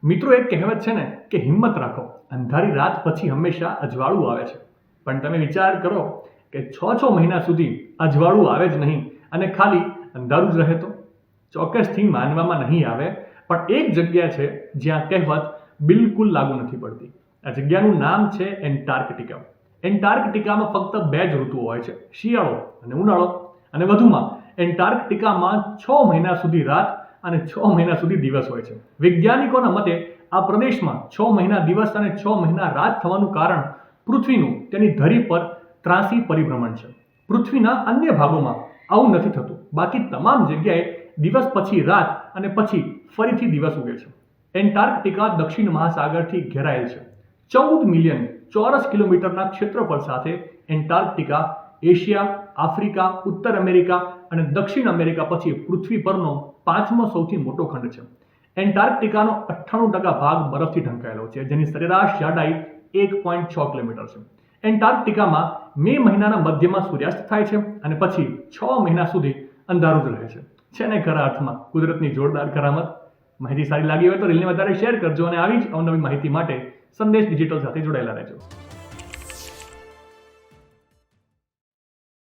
મિત્રો, એક કહેવત છે ને કે હિંમત રાખો, અંધારી રાત પછી હંમેશા અજવાળું આવે છે. પણ તમે વિચાર કરો કે 6 મહિના સુધી અજવાળું આવે જ નહીં અને ખાલી અંધારું જ રહે તો? ચોક્કસથી માનવામાં નહીં આવે, પણ એક જગ્યા છે જ્યાં કહેવત બિલકુલ લાગુ નથી પડતી. આ જગ્યાનું નામ છે એન્ટાર્કટિકા. એન્ટાર્કટિકામાં ફક્ત 2 જ ઋતુઓ હોય છે, શિયાળો અને ઉનાળો. અને વધુમાં એન્ટાર્કટિકામાં 6 મહિના સુધી રાત અને 6 મહિના સુધી દિવસ હોય છે. વૈજ્ઞાનિકોના મતે આ પ્રદેશમાં 6 મહિના દિવસ અને 6 મહિના રાત થવાનું કારણ પૃથ્વીનું તેની ધરી પર ત્રાંસી પરિભ્રમણ છે. પૃથ્વીના અન્ય ભાગોમાં આવું નથી થતું. બાકી તમામ જગ્યાએ દિવસ પછી રાત અને પછી ફરીથી દિવસ ઉગે છે. એન્ટાર્કટિકા દક્ષિણ મહાસાગરથી ઘેરાયેલ છે. 14 મિલિયન ચોરસ કિલોમીટરના ક્ષેત્રફળ સાથે એન્ટાર્કટિકા એશિયા, આફ્રિકા, ઉત્તર અમેરિકા અને દક્ષિણ અમેરિકા પછી પૃથ્વી પરનો 5મો સૌથી મોટો ખંડ છે. એન્ટાર્કટિકાનો 98% ભાગ બરફથી ઢંકાયેલો છે, જેની સરેરાશ જાડાઈ 1.6 કિલોમીટર છે. એન્ટાર્કટિકામાં મે મહિનાના મધ્યમાં સૂર્યાસ્ત થાય છે અને પછી 6 મહિના સુધી અંધારું જ રહે છે. છે ને ખરા અર્થમાં કુદરતની જોરદાર કરામત? માહિતી સારી લાગી હોય તો રીલને વધારે શેર કરજો અને આવી જ અવનવી માહિતી માટે સંદેશ ડિજિટલ સાથે જોડાયેલા રહેજો.